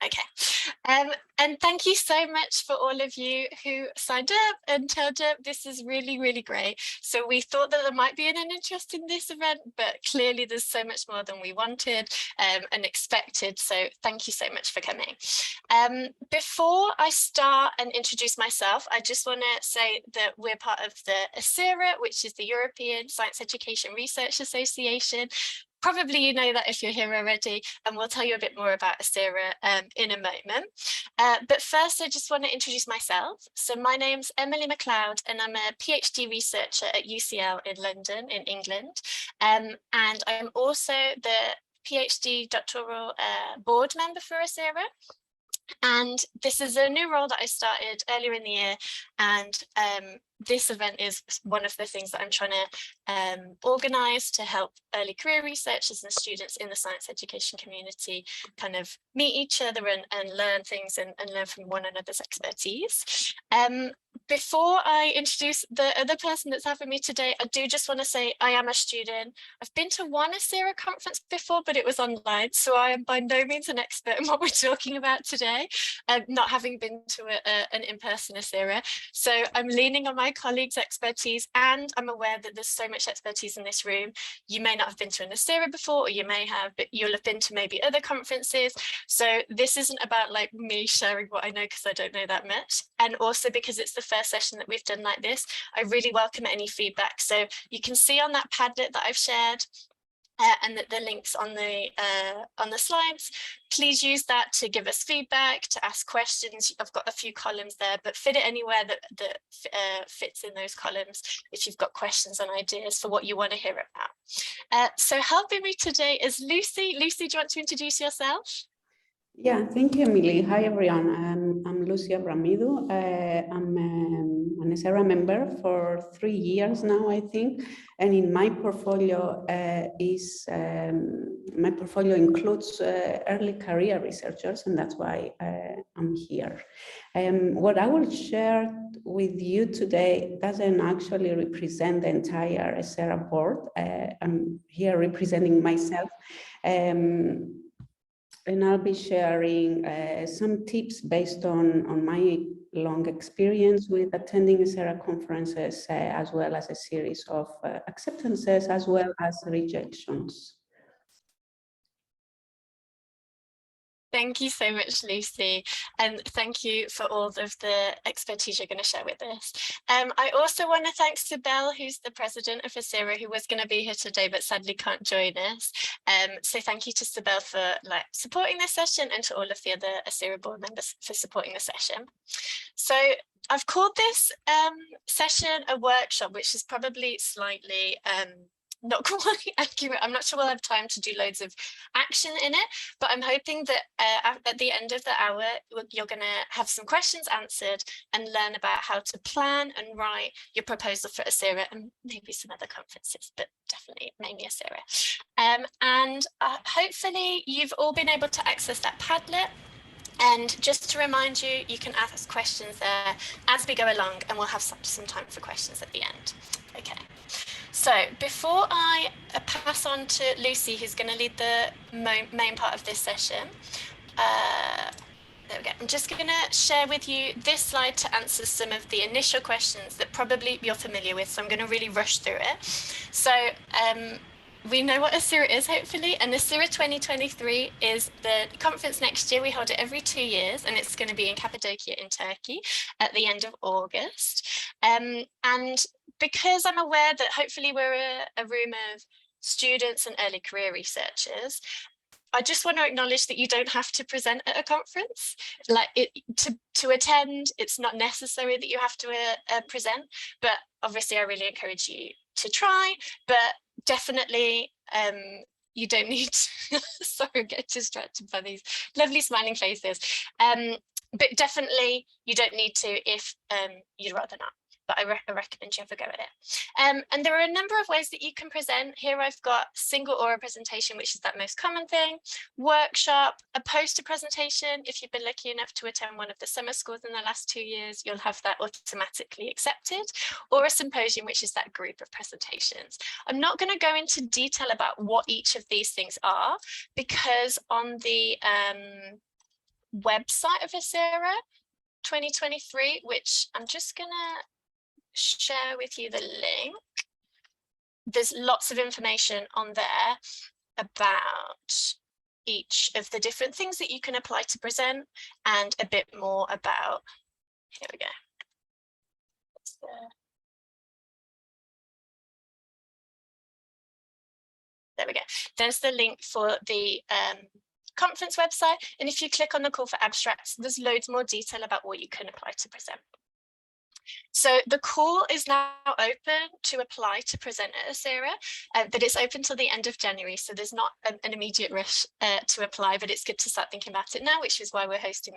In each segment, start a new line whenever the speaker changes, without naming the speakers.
Okay. And thank you so much for all of you who signed up and turned up. This is really, really great. So we thought that there might be an interest in this event, but clearly there's so much more than we wanted and expected. So thank you so much for coming. Before I start and introduce myself, I just want to say that we're part of the ESERA, which is the European Science Education Research Association. Probably you know that if you're here already, and we'll tell you a bit more about ESERA in a moment. But first, I just want to introduce myself. So my name's Emily MacLeod, and I'm a PhD researcher at UCL in London, in England. And I'm also the PhD doctoral board member for ESERA. And this is a new role that I started earlier in the year, and this event is one of the things that I'm trying to organise to help early career researchers and students in the science education community kind of meet each other and learn things and learn from one another's expertise. Before I introduce the other person that's having me today, I do just want to say I am a student. I've been to one ESERA conference before, but it was online, so I am by no means an expert in what we're talking about today, not having been to an in-person ESERA. So I'm leaning on my colleagues' expertise, and I'm aware that there's so much expertise in this room. You may not have been to an ESERA before, or you may have, but you'll have been to maybe other conferences. So this isn't about like me sharing what I know, because I don't know that much. And also because it's the first session that we've done like this, I really welcome any feedback. So you can see on that Padlet that I've shared and the links on the slides, please use that to give us feedback, to ask questions. I've got a few columns there, but fit it anywhere that fits in those columns if you've got questions and ideas for what you want to hear about. So helping me today is Lucy. Lucy, do you want to introduce yourself?
Yeah, thank you, Emily. Hi, everyone. I'm Lucia Bramido. I'm an ESERA member for 3 years now, I think. And in my portfolio my portfolio includes early career researchers, and that's why I'm here. What I will share with you today doesn't actually represent the entire ESERA board. I'm here representing myself. And I'll be sharing some tips based on my long experience with attending ESERA conferences, as well as a series of acceptances, as well as rejections.
Thank you so much, Lucy, and thank you for all of the expertise you're going to share with us. I also want to thank Sibel, who's the president of ESERA, who was going to be here today but sadly can't join us. So thank you to Sibel for supporting this session, and to all of the other ESERA board members for supporting the session. So I've called this session a workshop, which is probably slightly not quite accurate. I'm not sure we'll have time to do loads of action in it, but I'm hoping that at the end of the hour, you're going to have some questions answered and learn about how to plan and write your proposal for ESERA and maybe some other conferences, but definitely mainly ESERA. And hopefully you've all been able to access that Padlet. And just to remind you, you can ask questions there as we go along, and we'll have some time for questions at the end. Okay. So before I pass on to Lucy, who's going to lead the main part of this session, there we go. I'm just going to share with you this slide to answer some of the initial questions that probably you're familiar with. So I'm going to really rush through it. So we know what ESERA is, hopefully, and ESERA 2023 is the conference next year. We hold it every 2 years, and it's going to be in Cappadocia in Turkey at the end of August. And because I'm aware that hopefully we're a room of students and early career researchers, I just want to acknowledge that you don't have to present at a conference. To attend, it's not necessary that you have to present, but obviously I really encourage you to try, but definitely you don't need to, sorry, get distracted by these lovely smiling faces. But definitely you don't need to if you'd rather not. But I recommend you have a go at it. And there are a number of ways that you can present. Here I've got single oral presentation, which is that most common thing, workshop, a poster presentation. If you've been lucky enough to attend one of the summer schools in the last 2 years, you'll have that automatically accepted, or a symposium, which is that group of presentations. I'm not going to go into detail about what each of these things are, because on the website of ESERA 2023, which I'm just gonna share with you the link. There's lots of information on there about each of the different things that you can apply to present, and a bit more about, here we go. There we go. There's the link for the conference website. And if you click on the call for abstracts, there's loads more detail about what you can apply to present. So the call is now open to apply to present at ESERA, but it's open till the end of January. So there's not an immediate rush to apply, but it's good to start thinking about it now, which is why we're hosting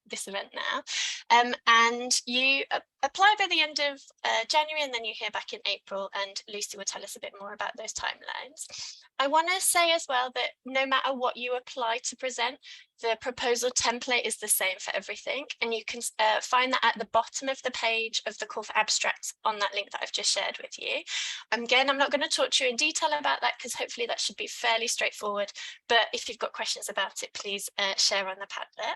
this event now. And you apply by the end of January, and then you hear back in April, and Lucy will tell us a bit more about those timelines. I want to say as well that no matter what you apply to present, the proposal template is the same for everything, and you can find that at the bottom of the page of the call for abstracts on that link that I've just shared with you. Again, I'm not going to talk to you in detail about that because hopefully that should be fairly straightforward, but if you've got questions about it, please share on the Padlet.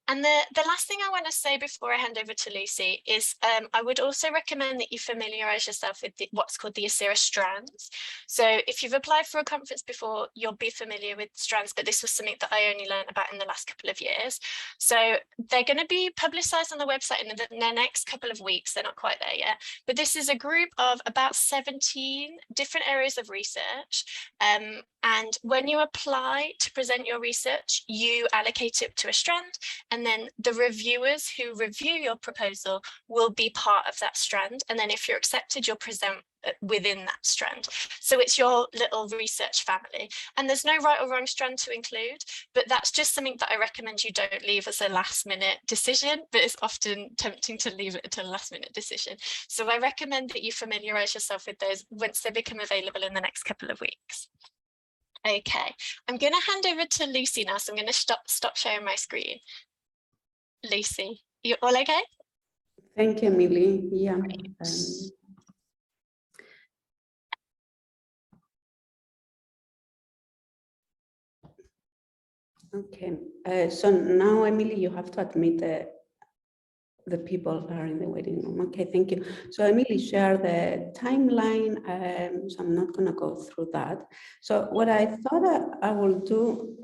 And the last thing I want to say before I hand over to Lucy is I would also recommend that you familiarise yourself with what's called the ESERA strands. So if you've applied for a conference before, you'll be familiar with strands, but this was something that I only learned about in the last couple of years. So they're going to be publicised on the website in the next couple of weeks. They're not quite there yet, but this is a group of about 17 different areas of research. And when you apply to present your research, you allocate it to a strand, and then the reviewers who review your proposal will be part of that strand. And then if you're accepted, you'll present within that strand. So it's your little research family, and there's no right or wrong strand to include, but that's just something that I recommend you don't leave as a last minute decision, but it's often tempting to leave it until a last minute decision. So I recommend that you familiarize yourself with those once they become available in the next couple of weeks. Okay, I'm going to hand over to Lucy now, so I'm going to stop sharing my screen. Lucy, you all okay?
Thank you, Emily. Yeah. Okay, so now, Emily, you have to admit the people are in the waiting room. Okay, thank you. So Emily shared the timeline, so I'm not going to go through that. So what I thought I will do,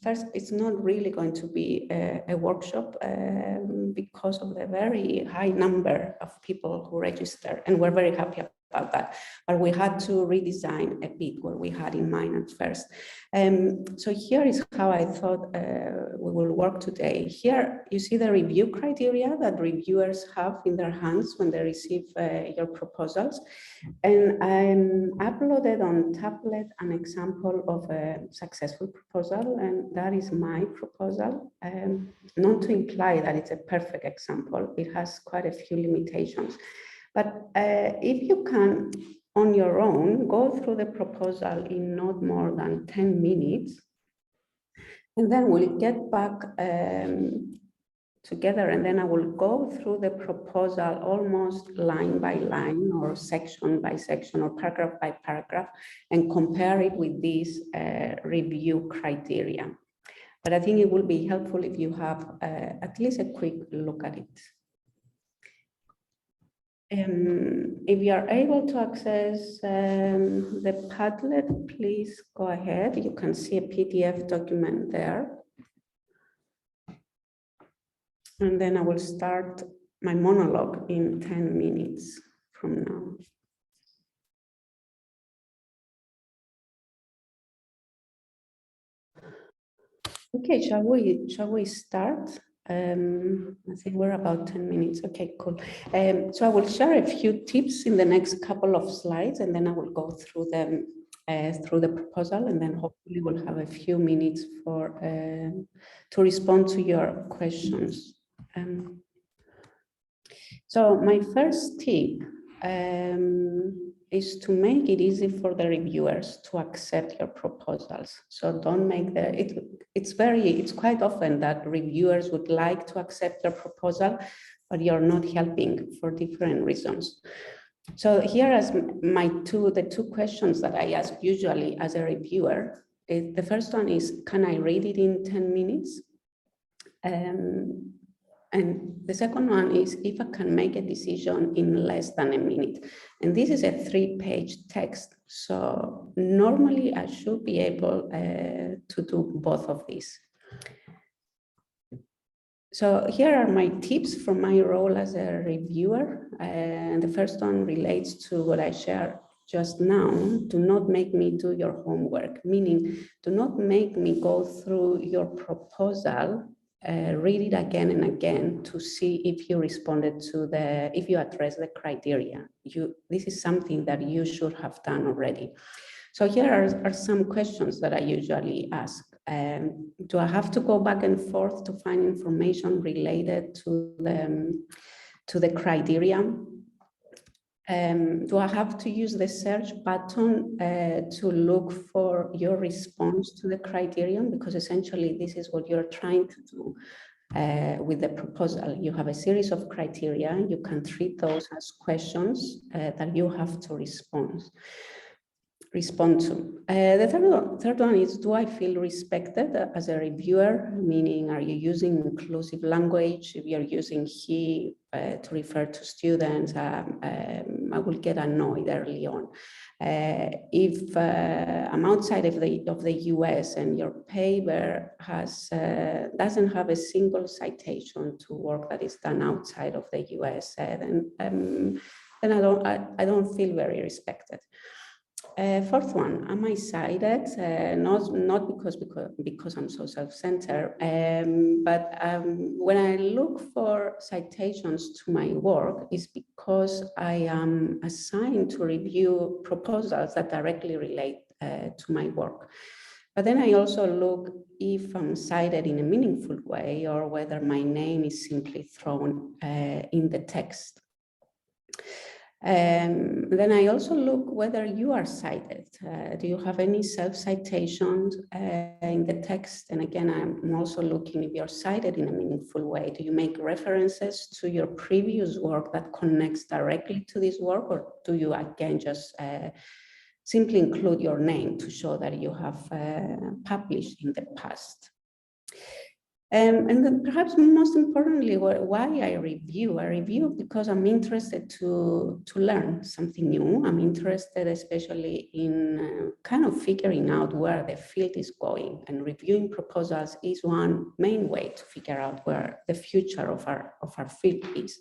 first, it's not really going to be a workshop because of the very high number of people who register, and we're very happy about that, but we had to redesign a bit what we had in mind at first. So here is how I thought we will work today. Here you see the review criteria that reviewers have in their hands when they receive your proposals, and I uploaded on tablet an example of a successful proposal, and that is my proposal. Not to imply that it's a perfect example, it has quite a few limitations. But if you can, on your own, go through the proposal in not more than 10 minutes, and then we'll get back together, and then I will go through the proposal almost line by line, or section by section, or paragraph by paragraph, and compare it with these review criteria. But I think it will be helpful if you have at least a quick look at it. If you are able to access the Padlet, please go ahead. You can see a PDF document there. And then I will start my monologue in 10 minutes from now. Okay, shall we start? I think we're about 10 minutes. Okay, cool. So I will share a few tips in the next couple of slides, and then I will go through them through the proposal, and then hopefully we'll have a few minutes for to respond to your questions. So my first tip is to make it easy for the reviewers to accept your proposals. So don't make it's quite often that reviewers would like to accept your proposal, but you're not helping for different reasons. So here as the two questions that I ask usually as a reviewer, the first one is, can I read it in 10 minutes? And the second one is if I can make a decision in less than a minute. And this is a 3-page text. So normally I should be able to do both of these. So here are my tips from my role as a reviewer. And the first one relates to what I shared just now. Do not make me do your homework, meaning do not make me go through your proposal, read it again and again to see if you responded to if you address the criteria. This is something that you should have done already. So here are some questions that I usually ask. Do I have to go back and forth to find information related to the criteria? Do I have to use the search button to look for your response to the criterion? Because essentially this is what you're trying to do with the proposal. You have a series of criteria. You can treat those as questions that you have to respond to. The third one is, do I feel respected as a reviewer? Meaning, are you using inclusive language? If you're using he to refer to students, I will get annoyed early on. If I'm outside of the US and your paper doesn't have a single citation to work that is done outside of the US, then I don't feel very respected. Fourth one, am I cited? Not because I'm so self-centered, but when I look for citations to my work, is because I am assigned to review proposals that directly relate to my work. But then I also look if I'm cited in a meaningful way or whether my name is simply thrown in the text. Then I also look whether you are cited. Do you have any self-citations in the text? And again, I'm also looking if you're cited in a meaningful way. Do you make references to your previous work that connects directly to this work? Or do you again just simply include your name to show that you have published in the past? And then perhaps most importantly, why I review because I'm interested to learn something new. I'm interested especially in kind of figuring out where the field is going, and reviewing proposals is one main way to figure out where the future of our field is.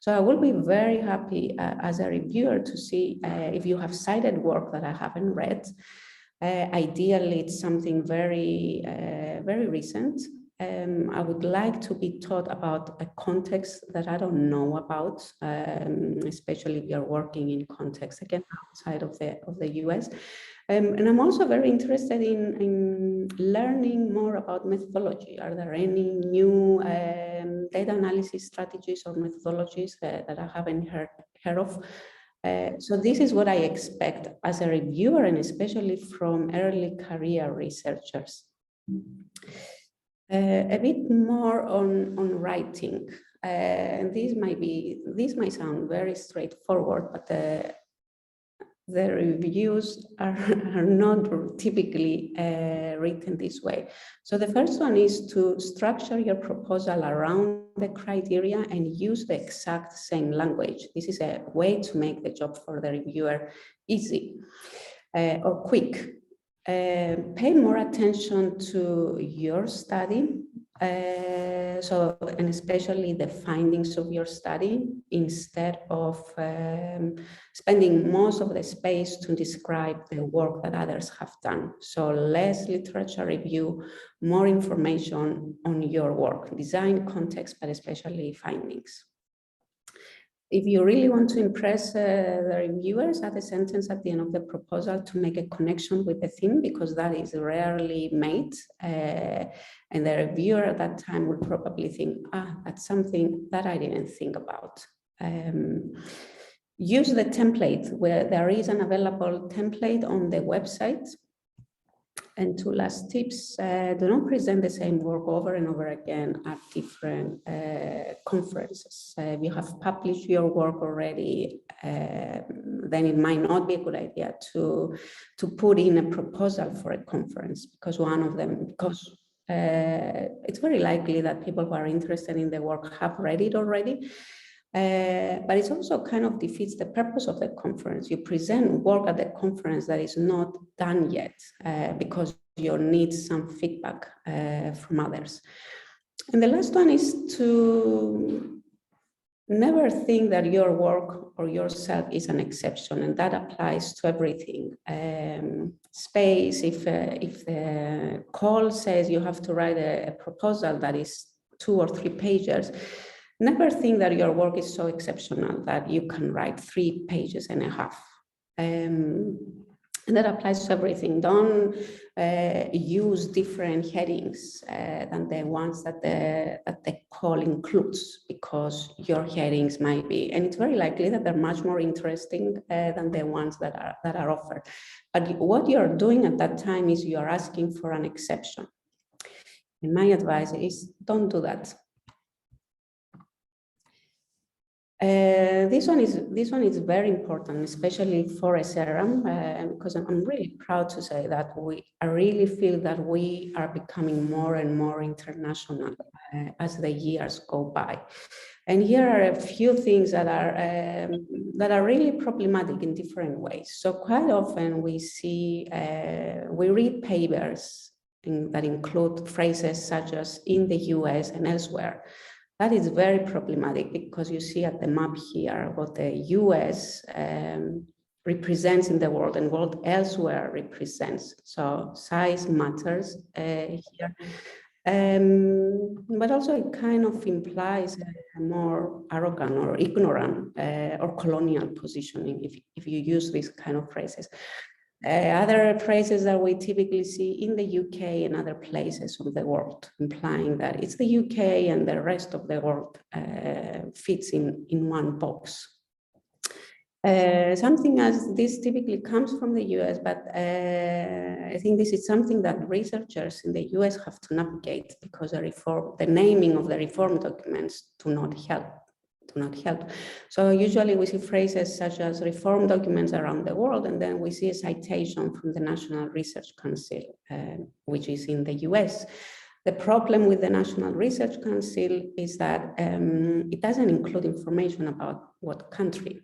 So I will be very happy as a reviewer to see if you have cited work that I haven't read. Ideally, it's something very recent. I would like to be taught about a context that I don't know about, especially if you're working in context again outside of the US. And I'm also very interested in learning more about methodology. Are there any new data analysis strategies or methodologies that I haven't heard of? So this is what I expect as a reviewer, and especially from early career researchers. A bit more on writing, and this might sound very straightforward, but the reviews are not typically written this way. So the first one is to structure your proposal around the criteria and use the exact same language. This is a way to make the job for the reviewer easy or quick. Pay more attention to your study, and especially the findings of your study, instead of spending most of the space to describe the work that others have done. So less literature review, more information on your work, design, context, but especially findings. If you really want to impress the reviewers, add a sentence at the end of the proposal to make a connection with the theme, because that is rarely made. And the reviewer at that time will probably think, that's something that I didn't think about. Use the template where there is an available template on the website. And two last tips, do not present the same work over and over again at different conferences. If you have published your work already, then it might not be a good idea to put in a proposal for a conference, because It's very likely that people who are interested in the work have read it already, but it also kind of defeats the purpose of the conference. You present work at the conference that is not done yet because you need some feedback from others. And the last one is to never think that your work or yourself is an exception, and that applies to everything. Space, if the call says you have to write a proposal that is 2 or 3 pages, never think that your work is so exceptional that you can write 3.5 pages. And that applies to everything. Don't use different headings than the ones that the call includes, because your headings might be, and it's very likely that they're much more interesting than the ones that are offered. But what you're doing at that time is you're asking for an exception. And my advice is don't do that. This one is very important, especially for ESERA, because I'm really proud to say that I really feel that we are becoming more and more international as the years go by. And here are a few things that are really problematic in different ways. So quite often we read papers that include phrases such as "in the US" and "elsewhere." That is very problematic, because you see at the map here what the US represents in the world and what elsewhere represents. So size matters here. But also it kind of implies a more arrogant or ignorant or colonial positioning if you use these kind of phrases. Other phrases that we typically see in the UK and other places of the world, implying that it's the UK and the rest of the world fits in one box. Something as this typically comes from the US, but I think this is something that researchers in the US have to navigate, because the naming of the reform documents do not help. So usually we see phrases such as reform documents around the world, and then we see a citation from the National Research Council, which is in the US. The problem with the National Research Council is that it doesn't include information about what country.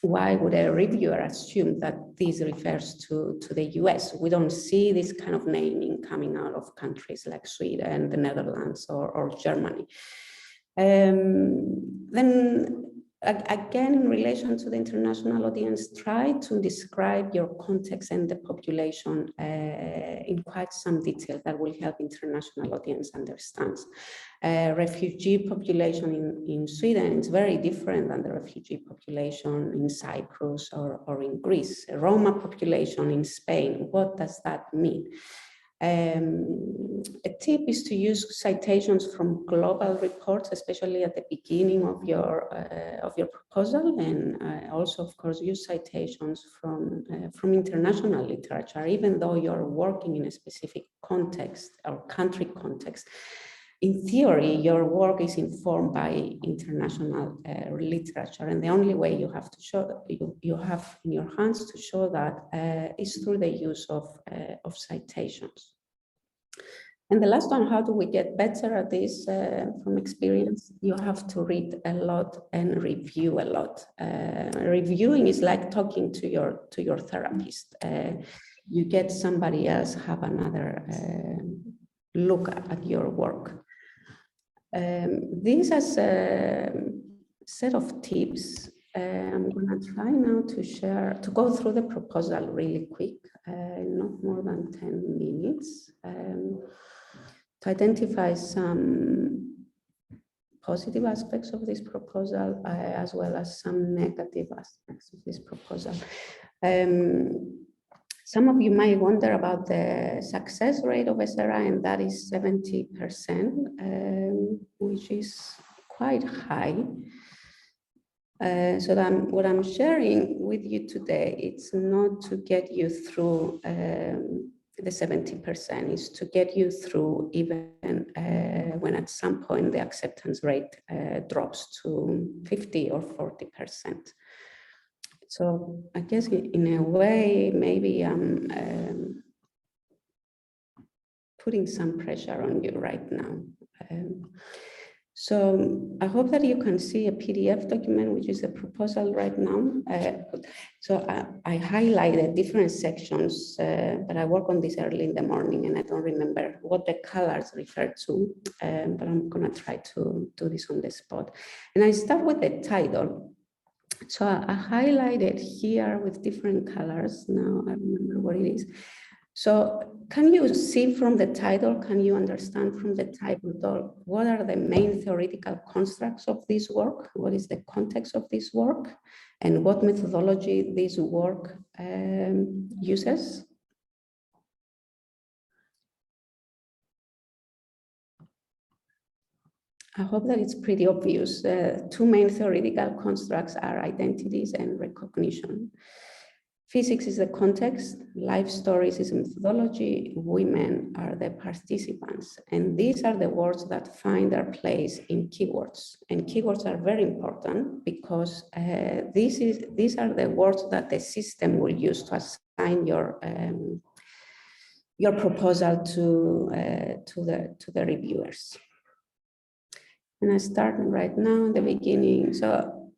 Why would a reviewer assume that this refers to the US? We don't see this kind of naming coming out of countries like Sweden, the Netherlands, or Germany. Then again, in relation to the international audience, try to describe your context and the population in quite some detail that will help international audience understand. Refugee population in Sweden is very different than the refugee population in Cyprus or in Greece. A Roma population in Spain, what does that mean? A tip is to use citations from global reports, especially at the beginning of your proposal, and also, of course, use citations from international literature, even though you're working in a specific context or country context. In theory, your work is informed by international literature, and the only way you have to show you have in your hands to show that is through the use of citations. And the last one, how do we get better at this from experience? You have to read a lot and review a lot. Reviewing is like talking to your therapist. You get somebody else have another look at your work. This is a set of tips. I'm going to try now to go through the proposal really quick, not more than 10 minutes, to identify some positive aspects of this proposal, as well as some negative aspects of this proposal. Some of you might wonder about the success rate of ESERA, and that is 70%, which is quite high. So what I'm sharing with you today, it's not to get you through the 70%, it's to get you through even when at some point the acceptance rate drops to 50 or 40%. So I guess in a way, maybe I'm putting some pressure on you right now. So I hope that you can see a PDF document, which is a proposal right now. So I highlighted different sections, but I work on this early in the morning and I don't remember what the colors refer to, but I'm gonna try to do this on the spot. And I start with the title. So I highlighted here with different colors. Now I remember what it is. So can you see from the title, can you understand from the title, what are the main theoretical constructs of this work? What is the context of this work? And what methodology this work uses? I hope that it's pretty obvious. Two main theoretical constructs are identities and recognition. Physics is the context, life stories is a methodology, women are the participants. And these are the words that find their place in keywords. And keywords are very important because these are the words that the system will use to assign your proposal to the reviewers. And I start right now in the beginning. So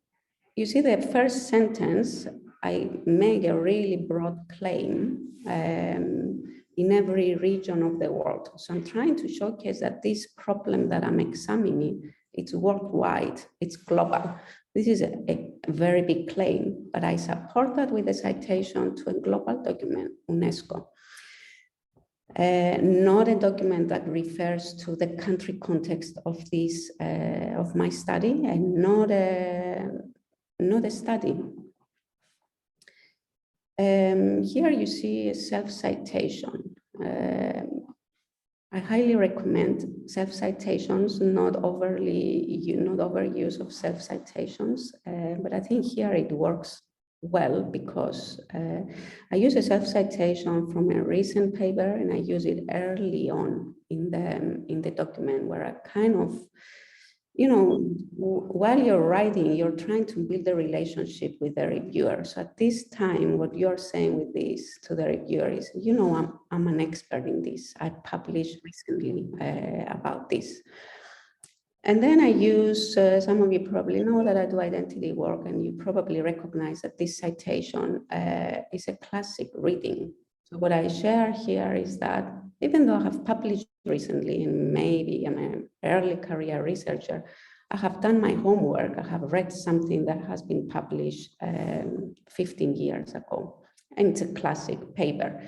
you see the first sentence, I make a really broad claim in every region of the world. So I'm trying to showcase that this problem that I'm examining, it's worldwide, it's global. This is a very big claim, but I support that with a citation to a global document, UNESCO. Not a document that refers to the country context of this of my study, and not a study. Here you see a self-citation. I highly recommend self-citations, not overuse of self-citations, but I think here it works well because I use a self-citation from a recent paper and I use it early on in the document where I kind of, while you're writing, you're trying to build a relationship with the reviewer. So at this time, what you're saying with this to the reviewer is, I'm an expert in this. I published recently about this. And then I use, some of you probably know that I do identity work, and you probably recognize that this citation is a classic reading. So what I share here is that even though I have published recently, and maybe I'm an early career researcher, I have done my homework. I have read something that has been published 15 years ago, and it's a classic paper.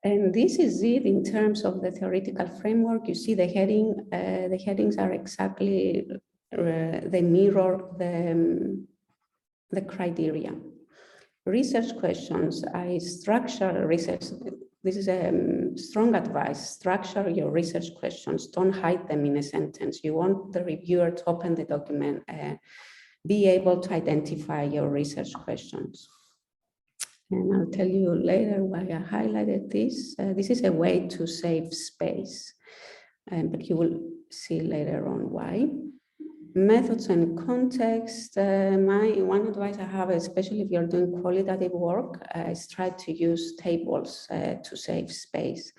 And this is it in terms of the theoretical framework. You see the heading, the headings are exactly, they mirror the criteria. Research questions, I structure research. This is a strong advice. Structure your research questions. Don't hide them in a sentence. You want the reviewer to open the document, be able to identify your research questions. And I'll tell you later why I highlighted this. This is a way to save space, but you will see later on why. Methods and context. One advice I have, especially if you're doing qualitative work, is try to use tables to save space.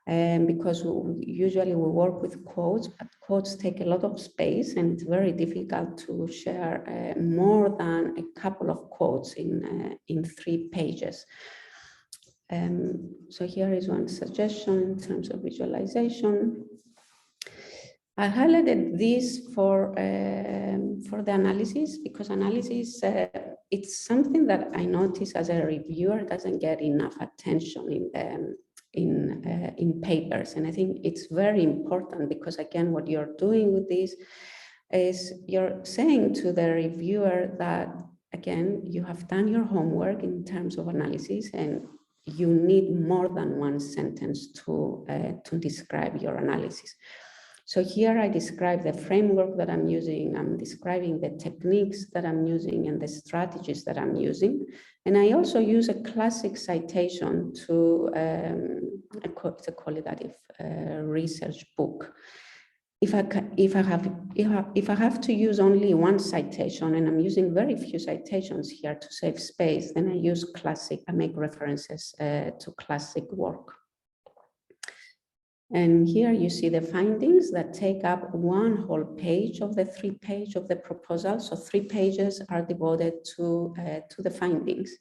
Because usually we work with quotes, but quotes take a lot of space and it's very difficult to share more than a couple of quotes in 3 pages. So here is one suggestion in terms of visualization. I highlighted this for the analysis because analysis, it's something that I notice as a reviewer doesn't get enough attention in papers. And I think it's very important because again, what you're doing with this is you're saying to the reviewer that, again, you have done your homework in terms of analysis and you need more than 1 sentence to describe your analysis. So here I describe the framework that I'm using, I'm describing the techniques that I'm using and the strategies that I'm using. And I also use a classic citation to it's a qualitative research book. If I have to use only 1 citation, and I'm using very few citations here to save space, then I use classic, I make references to classic work. And here you see the findings that take up one whole page of the 3-page of the proposal. So 3 pages are devoted to the findings.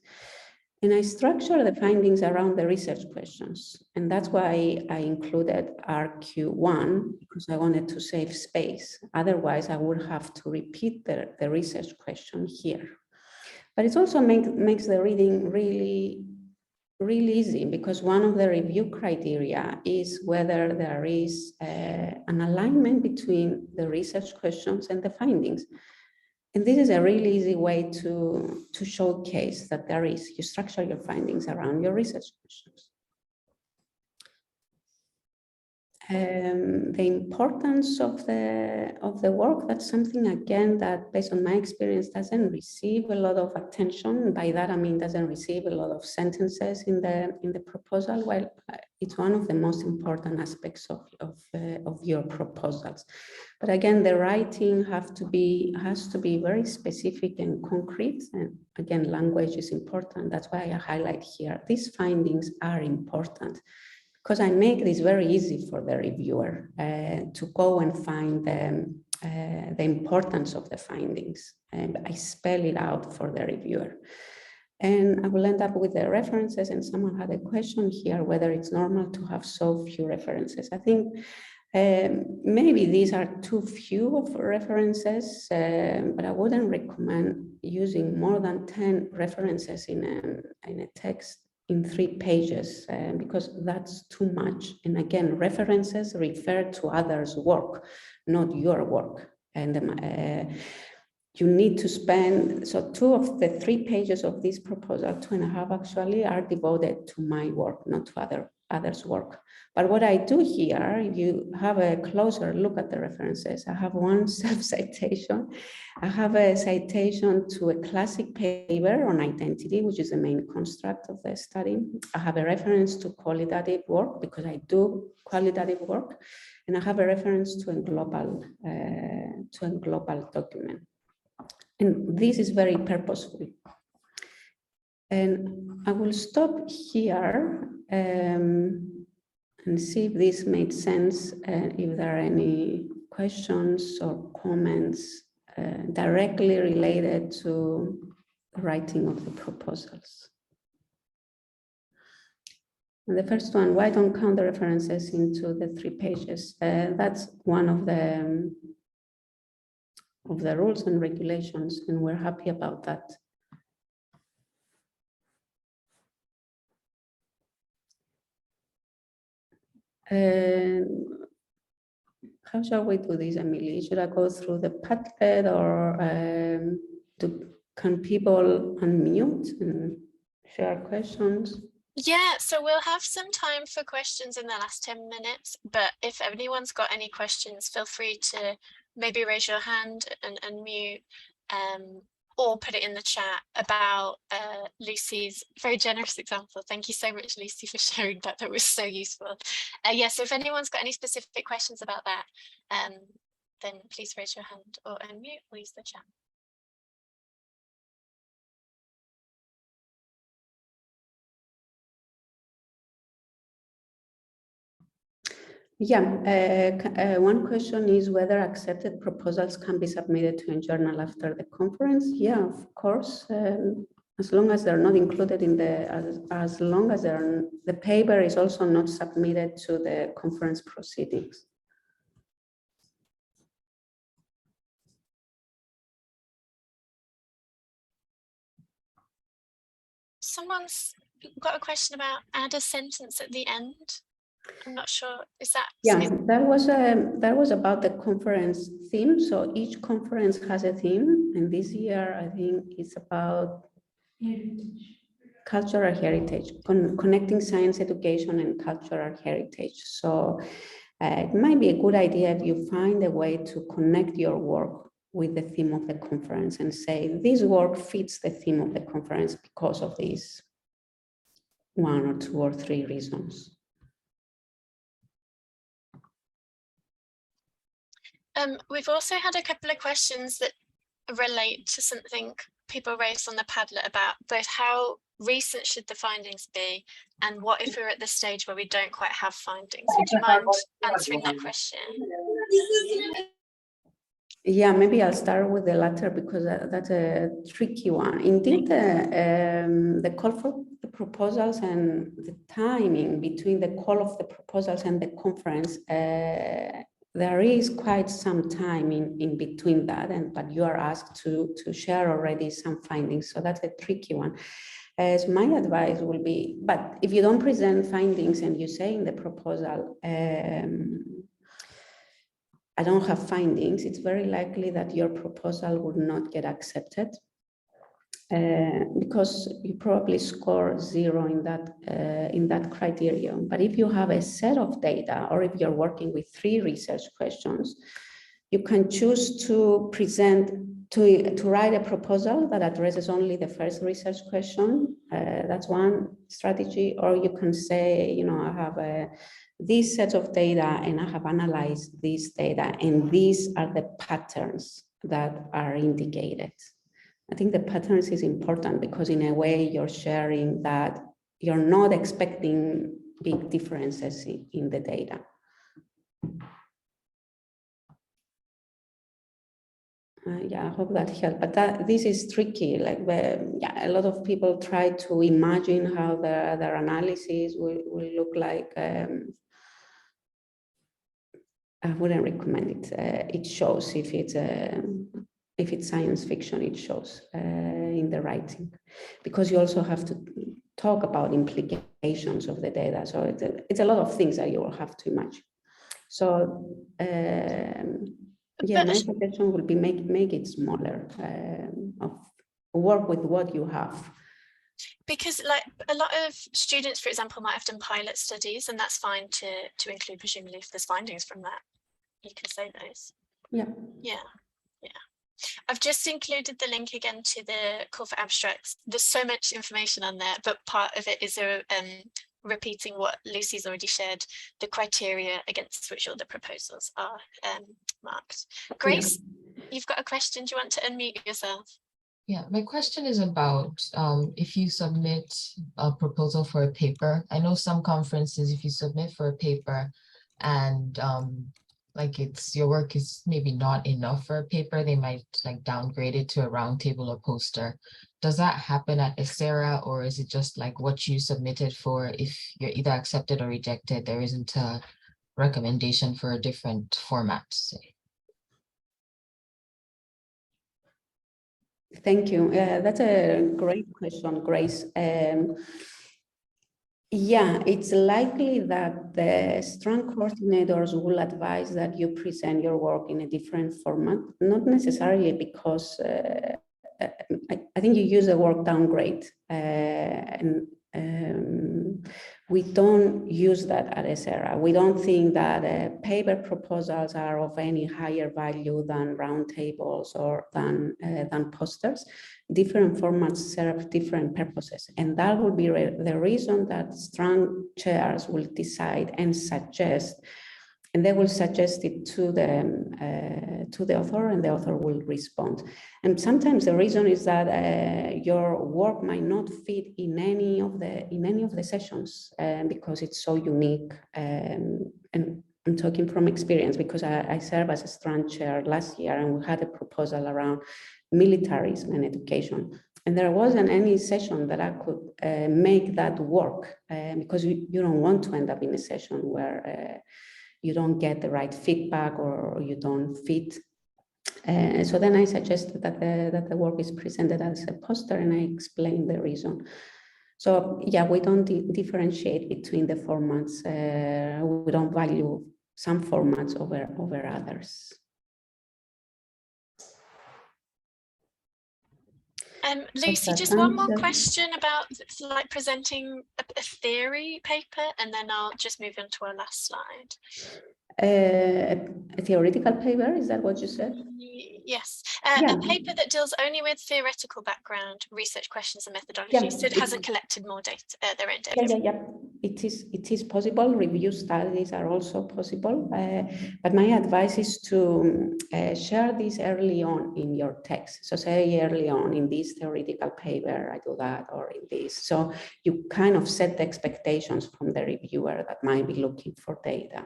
And I structure the findings around the research questions. And that's why I included RQ1, because I wanted to save space. Otherwise, I would have to repeat the research question here. But it also makes the reading really easy, because one of the review criteria is whether there is an alignment between the research questions and the findings. And this is a really easy way to showcase that there is. You structure your findings around your research questions. The importance of the work, that's something, again, that based on my experience doesn't receive a lot of attention. By that I mean doesn't receive a lot of sentences in the proposal. Well, it's one of the most important aspects of your proposals. But again, the writing has to be very specific and concrete. And again, language is important. That's why I highlight here, these findings are important, because I make this very easy for the reviewer to go and find the importance of the findings, and I spell it out for the reviewer. And I will end up with the references, and someone had a question here, whether it's normal to have so few references. I think maybe these are too few of references, but I wouldn't recommend using more than 10 references in a text in 3 pages, because that's too much. And again, references refer to others' work, not your work. And you need to spend, so 2 of the 3 pages of this proposal, 2.5 actually, are devoted to my work, not to others' work. But what I do here, if you have a closer look at the references, I have one self-citation. I have a citation to a classic paper on identity, which is the main construct of the study. I have a reference to qualitative work, because I do qualitative work. And I have a reference to a global document. And this is very purposeful. And I will stop here and see if this made sense, if there are any questions or comments directly related to the writing of the proposals. And the first one, why don't count the references into the 3 pages? That's one of the rules and regulations, and we're happy about that. How shall we do this, Emily? Should I go through the Padlet, or can people unmute and share questions?
Yeah, so we'll have some time for questions in the last 10 minutes, but if anyone's got any questions, feel free to maybe raise your hand and unmute, or put it in the chat about Lucy's very generous example. Thank you so much, Lucy, for sharing that. That was so useful. Yeah, so if anyone's got any specific questions about that, then please raise your hand or unmute or use the chat.
Yeah, one question is whether accepted proposals can be submitted to a journal after the conference. Yeah, of course, as long as they're not included in as long as the paper is also not submitted to the conference proceedings.
Someone's got a question about add a sentence at the end. I'm not sure, is that?
Yeah, that was about the conference theme. So each conference has a theme, and this year I think it's about cultural heritage, connecting science education and cultural heritage. So it might be a good idea if you find a way to connect your work with the theme of the conference and say, this work fits the theme of the conference because of these 1 or 2 or 3 reasons.
We've also had a couple of questions that relate to something people raised on the Padlet about both how recent should the findings be, and what if we're at the stage where we don't quite have findings? Would you mind answering that question?
Yeah, maybe I'll start with the latter because that's a tricky one. Indeed, the call for the proposals and the timing between the call of the proposals and the conference, there is quite some time in between that, but you are asked to share already some findings, so that's a tricky one. So my advice will be, but if you don't present findings and you say in the proposal, I don't have findings, it's very likely that your proposal would not get accepted because you probably score 0 in that criterion. But if you have a set of data, or if you're working with 3 research questions, you can choose to to write a proposal that addresses only the first research question. That's one strategy. Or you can say, you know, I have this set of data and I have analyzed this data and these are the patterns that are indicated. I think the patterns is important because in a way you're sharing that you're not expecting big differences in the data. Yeah, I hope that helped, but this is tricky. Like, yeah, a lot of people try to imagine how their analysis will look like. I wouldn't recommend it. It shows if it's science fiction, it shows in the writing, because you also have to talk about implications of the data. So it's a lot of things that you will have to imagine. So yeah, my suggestion would be make it smaller, work with what you have.
Because like a lot of students, for example, might have done pilot studies, and that's fine to include, presumably, if there's findings from that. You can say those.
Yeah.
Yeah. Yeah. I've just included the link again to the call for abstracts. There's so much information on there, but part of it is repeating what Lucy's already shared, the criteria against which all the proposals are marked. Grace, you've got a question. Do you want to unmute yourself?
Yeah, my question is about if you submit a proposal for a paper. I know some conferences, if you submit for a paper and like your work is maybe not enough for a paper, they might like downgrade it to a roundtable or poster. Does that happen at ESERA, or is it just like what you submitted for? If you're either accepted or rejected, there isn't a recommendation for a different format, say?
Thank you. That's a great question, Grace. Yeah, it's likely that the strong coordinators will advise that you present your work in a different format, not necessarily because I think you use the word downgrade, and we don't use that at ESERA. We don't think that paper proposals are of any higher value than roundtables or than posters. Different formats serve different purposes, and that will be the reason that strong chairs will decide and suggest, and they will suggest it to the author, and the author will respond. And sometimes the reason is that your work might not fit in any of the sessions because it's so unique. And I'm talking from experience because I served as a strand chair last year, and we had a proposal around militarism and education. And there wasn't any session that I could make that work because you don't want to end up in a session where you don't get the right feedback or you don't fit. So then I suggested that the work is presented as a poster, and I explained the reason. So yeah, we don't differentiate between the formats. We don't value some formats over others.
Lucy, just one more question about like presenting a theory paper, and then I'll just move on to our last slide.
A theoretical paper, is that what you said?
Yes,
yeah.
A paper that deals only with theoretical background, research questions and methodologies, so it hasn't collected more data, their own data.
it is possible. Review studies are also possible, but my advice is to share this early on in your text. So say early on in this theoretical paper, I do that, or in this. So you kind of set the expectations from the reviewer that might be looking for data.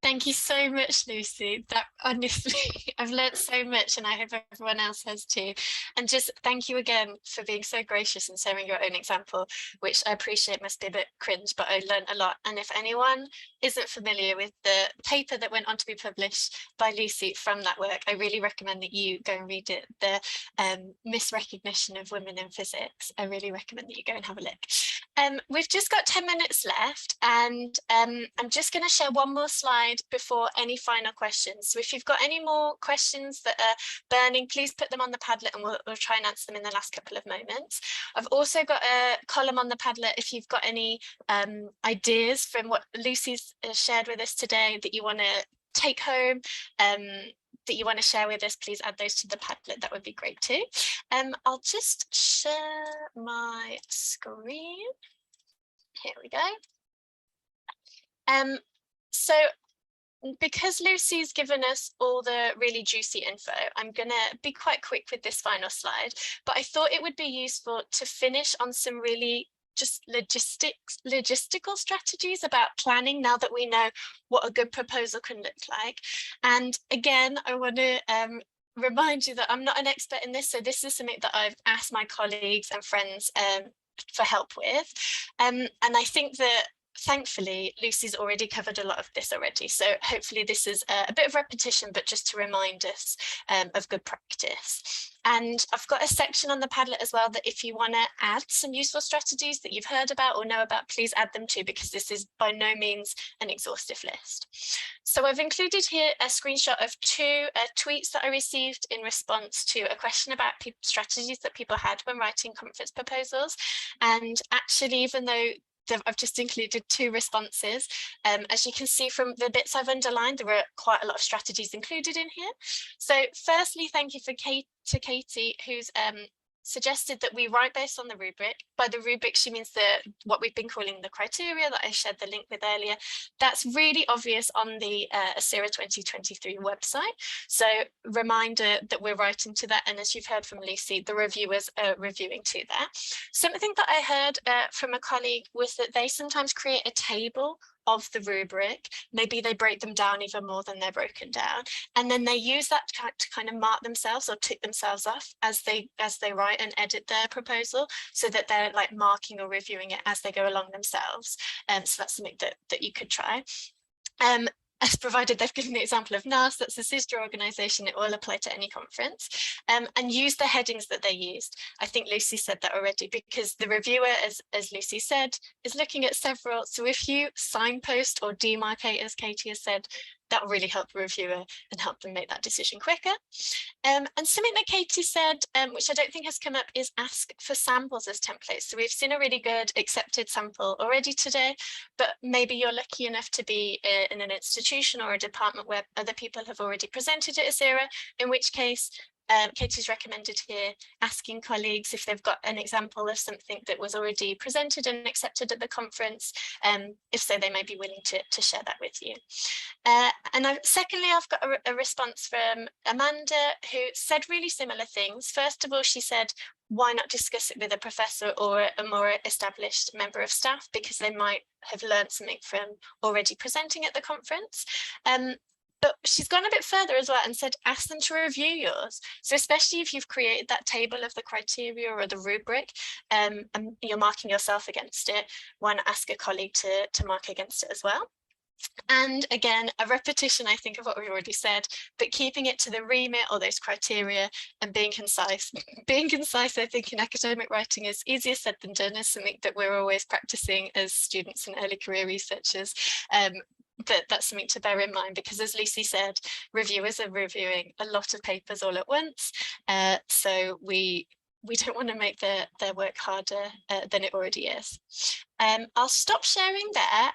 Thank you so much, Lucy. That honestly, I've learned so much, and I hope everyone else has too. And just thank you again for being so gracious and sharing your own example, which I appreciate must be a bit cringe, but I learned a lot. And if anyone isn't familiar with the paper that went on to be published by Lucy from that work, I really recommend that you go and read it. The misrecognition of women in physics. I really recommend that you go and have a look. We've just got 10 minutes left, and I'm just going to share one more slide before any final questions. So if you've got any more questions that are burning, please put them on the Padlet, and we'll try and answer them in the last couple of moments. I've also got a column on the Padlet if you've got any ideas from what Lucy's shared with us today that you want to take home, that you want to share with us, please add those to the Padlet. That would be great too. I'll just share my screen. Here we go. So because Lucy's given us all the really juicy info, I'm going to be quite quick with this final slide, but I thought it would be useful to finish on some really just logistical strategies about planning now that we know what a good proposal can look like. And again, I want to remind you that I'm not an expert in this, so this is something that I've asked my colleagues and friends for help with. And I think that thankfully, Lucy's already covered a lot of this already. So hopefully this is a bit of repetition, but just to remind us of good practice. And I've got a section on the Padlet as well that if you want to add some useful strategies that you've heard about or know about, please add them too, because this is by no means an exhaustive list. So I've included here a screenshot of two tweets that I received in response to a question about strategies that people had when writing conference proposals. And actually, even though I've just included two responses, as you can see from the bits I've underlined, there were quite a lot of strategies included in here. So firstly, thank you to Katie, who's suggested that we write based on the rubric. By the rubric, she means what we've been calling the criteria that I shared the link with earlier. That's really obvious on the ESERA 2023 website. So reminder that we're writing to that. And as you've heard from Lucy, the reviewers are reviewing to that. Something that I heard from a colleague was that they sometimes create a table of the rubric. Maybe they break them down even more than they're broken down, and then they use that to kind of mark themselves or tick themselves off as they write and edit their proposal, so that they're like marking or reviewing it as they go along themselves. So that's something that you could try. As provided they've given the example of NAS, that's a sister organisation, it will apply to any conference, and use the headings that they used. I think Lucy said that already, because the reviewer, as Lucy said, is looking at several. So if you signpost or demarcate, as Katie has said, that will really help the reviewer and help them make that decision quicker. And something that Katie said, which I don't think has come up, is ask for samples as templates. So we've seen a really good accepted sample already today, but maybe you're lucky enough to be in an institution or a department where other people have already presented at ESERA, in which case Katie's recommended here asking colleagues if they've got an example of something that was already presented and accepted at the conference. If so, they may be willing to share that with you. Secondly, I've got a response from Amanda, who said really similar things. First of all, she said, why not discuss it with a professor or a more established member of staff, because they might have learned something from already presenting at the conference. But she's gone a bit further as well and said, ask them to review yours. So especially if you've created that table of the criteria or the rubric, and you're marking yourself against it, why not ask a colleague to mark against it as well? And again, a repetition, I think, of what we've already said, but keeping it to the remit or those criteria and being concise. Being concise, I think, in academic writing is easier said than done, is something that we're always practicing as students and early career researchers. That's something to bear in mind, because as Lucy said, reviewers are reviewing a lot of papers all at once. So we don't want to make their work harder than it already is. I'll stop sharing there,